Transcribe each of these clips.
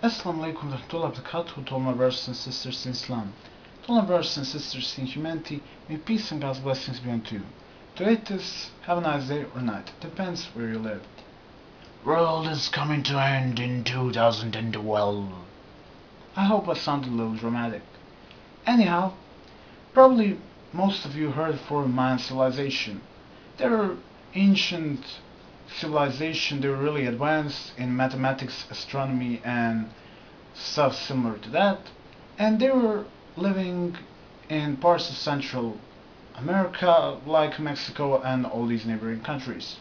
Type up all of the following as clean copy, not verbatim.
Assalamu alaikum wa rahmatullahi wa barakatuh to all my brothers and sisters in Islam. To all my brothers and sisters in humanity, may peace and God's blessings be unto you. To it is, have a nice day or night, depends where you live. World is coming to end in 2012. I hope I sounded a little dramatic. Anyhow, probably most of you heard of Mayan civilization. They're ancient civilization, they were really advanced in mathematics, astronomy, and stuff similar to that, and they were living in parts of Central America like Mexico and all these neighboring countries.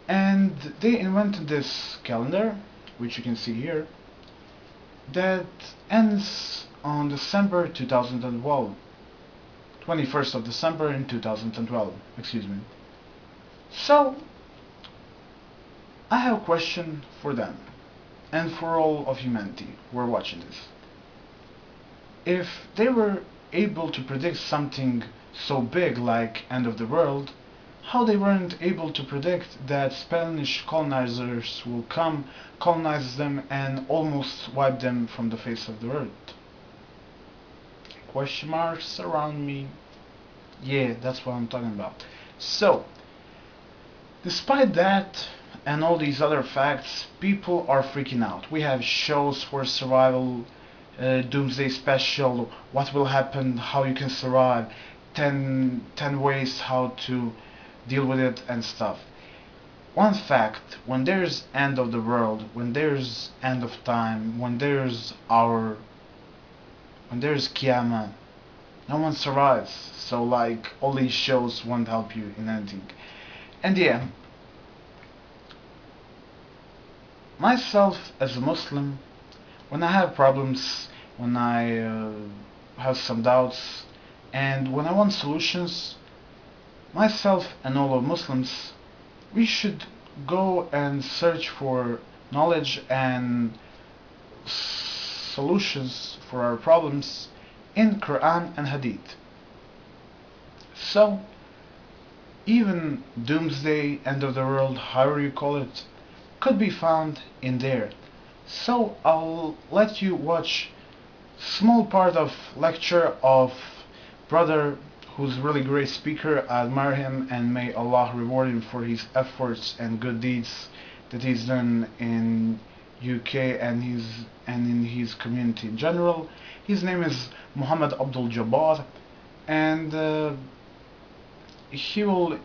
And they invented this calendar, which you can see here, that ends on December 2012, 21st of December in 2012, excuse me. So I have a question for them and for all of humanity who are watching this. If they were able to predict something so big like end of the world, how they weren't able to predict that Spanish colonizers will come, colonize them, and almost wipe them from the face of the earth? Question marks around me. Yeah, that's what I'm talking about. So, despite that and all these other facts, people are freaking out. We have shows for survival, doomsday special, what will happen, how you can survive, 10 ways how to deal with it and stuff. One fact, when there's end of the world, when there's end of time, when there's Qiyamah, no one survives. So like, all these shows won't help you in anything. And yeah, myself as a Muslim, when I have problems, when I have some doubts, and when I want solutions, myself and all of Muslims, we should go and search for knowledge and solutions for our problems in Quran and Hadith. So, even doomsday, end of the world, however you call it, could be found in there. So I'll let you watch small part of lecture of brother who's really great speaker. I admire him and may Allah reward him for his efforts and good deeds that he's done in UK and in his community in general. His name is Muhammad Abdul Jabbar, and he will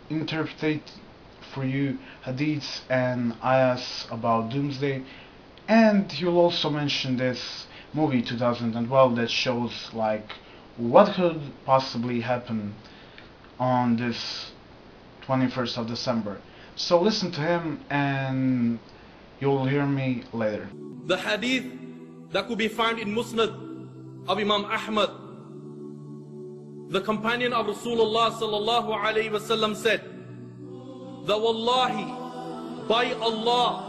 interpret for you hadiths and ayahs about doomsday, and he will also mention this movie 2012 that shows like what could possibly happen on this 21st of December. So listen to him and you'll hear me later. The hadith that could be found in Musnad of Imam Ahmad, the companion of Rasulullah sallallahu alayhi wasallam said that wallahi, by Allah,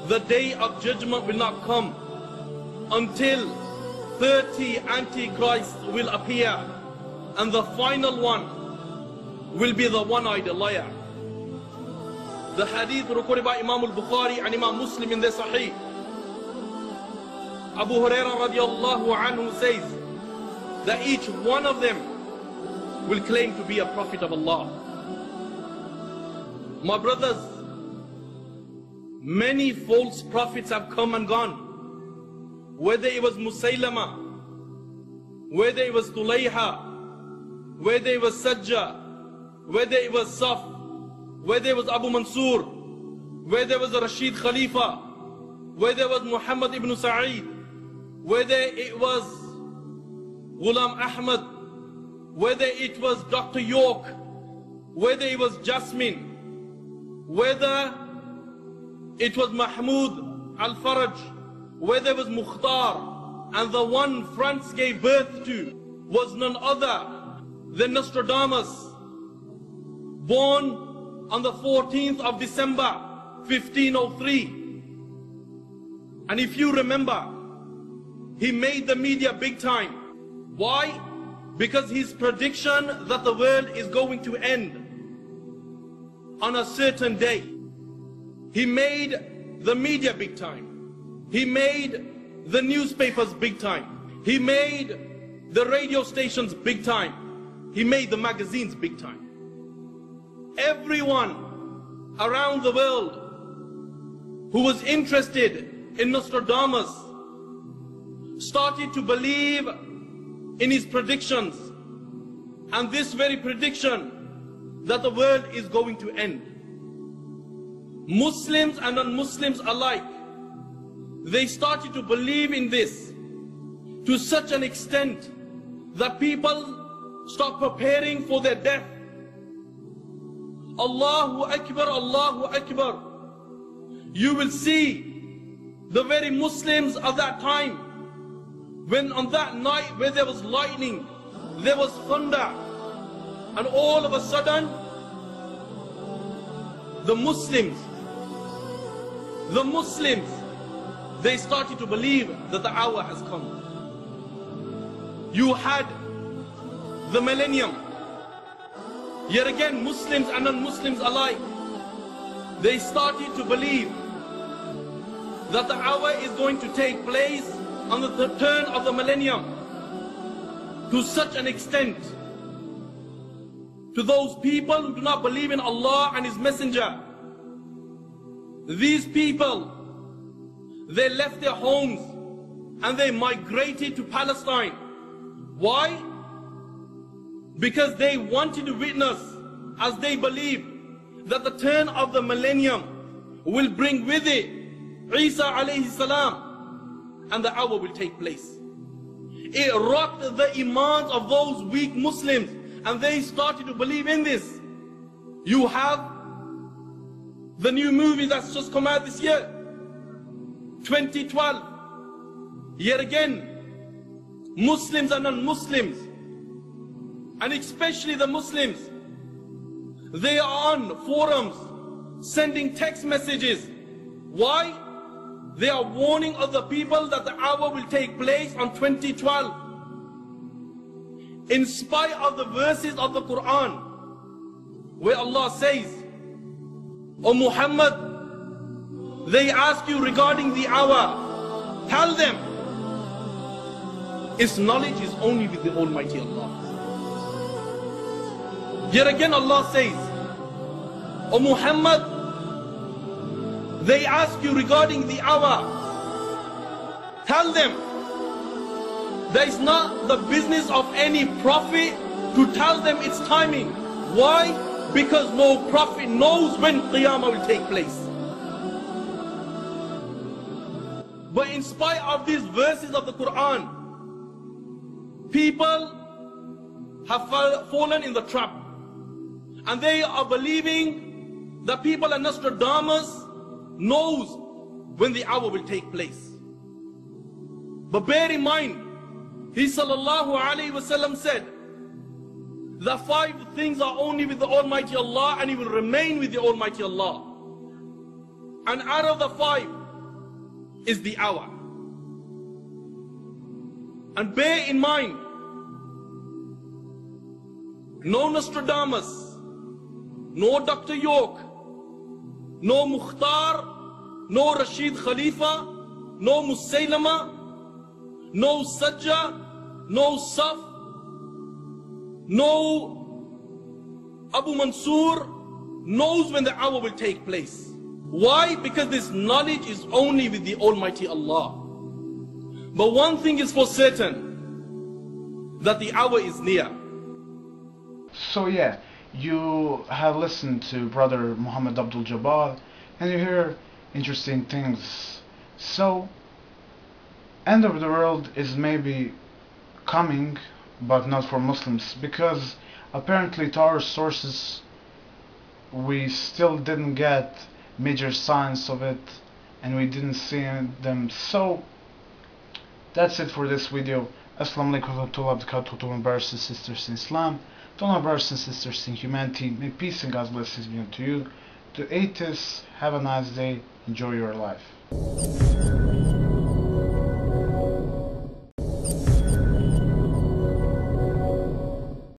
the day of judgment will not come until 30 antichrists will appear, and the final one will be the one-eyed liar. The hadith recorded by Imam al-Bukhari and Imam Muslim in their Sahih. Abu Hurairah radiallahu anhu says that each one of them will claim to be a prophet of Allah. My brothers, many false prophets have come and gone. Whether it was Musaylama, whether it was Tulayha, whether it was Sajjah, whether it was Saf, whether it was Abu Mansur, whether it was Rashid Khalifa, whether it was Muhammad ibn Sa'id, whether it was Ghulam Ahmad, whether it was Dr. York, whether it was Jasmine, whether it was Mahmoud Al-Faraj, whether it was Mukhtar, and the one France gave birth to was none other than Nostradamus, born on the 14th of December 1503. And if you remember, he made the media big time. Why? Because his prediction that the world is going to end on a certain day, he made the media big time. He made the newspapers big time. He made the radio stations big time. He made the magazines big time. Everyone around the world who was interested in Nostradamus started to believe in his predictions, and this very prediction that the world is going to end. Muslims and non-Muslims alike, they started to believe in this to such an extent that people start preparing for their death. Allahu Akbar, Allahu Akbar. You will see the very Muslims of that time, when on that night where there was lightning, there was thunder, and all of a sudden the Muslims, they started to believe that the hour has come. You had the millennium. Yet again, Muslims and non-Muslims alike, they started to believe that the hour is going to take place on the turn of the millennium, to such an extent to those people who do not believe in Allah and His Messenger. These people, they left their homes and they migrated to Palestine. Why? Because they wanted to witness, as they believe, that the turn of the millennium will bring with it Isa alayhi salam, and the hour will take place. It rocked the imans of those weak Muslims, and they started to believe in this. You have the new movie that's just come out this year, 2012. Yet again, Muslims and non-Muslims, and especially the Muslims, they are on forums sending text messages. Why? They are warning other people that the hour will take place on 2012. In spite of the verses of the Quran, where Allah says, O Muhammad, they ask you regarding the hour, tell them, its knowledge is only with the Almighty Allah. Yet again Allah says, O Muhammad, they ask you regarding the hour, tell them, there is not the business of any prophet to tell them its timing. Why? Because no prophet knows when Qiyamah will take place. But in spite of these verses of the Quran, people have fallen in the trap, and they are believing that people and Nostradamus knows when the hour will take place. But bear in mind, He sallallahu alayhi wasallam said, the 5 things are only with the Almighty Allah, and He will remain with the Almighty Allah. And out of the 5 is the hour. And bear in mind, no Nostradamus, no Dr. York, no Mukhtar, no Rashid Khalifa, no Musaylama, no Sajja, no Saf, no Abu Mansur knows when the hour will take place. Why? Because this knowledge is only with the Almighty Allah. But one thing is for certain, that the hour is near. So yeah, you have listened to Brother Muhammad Abdul Jabbar, and you hear interesting things. So, end of the world is maybe coming, but not for Muslims, because apparently to our sources we still didn't get major signs of it, and we didn't see them. So that's it for this video. As.A.w.s to my brothers and sisters in Islam, to my brothers and sisters in humanity. May peace and God's blessings be unto you. To atheists, have a nice day. Enjoy your life.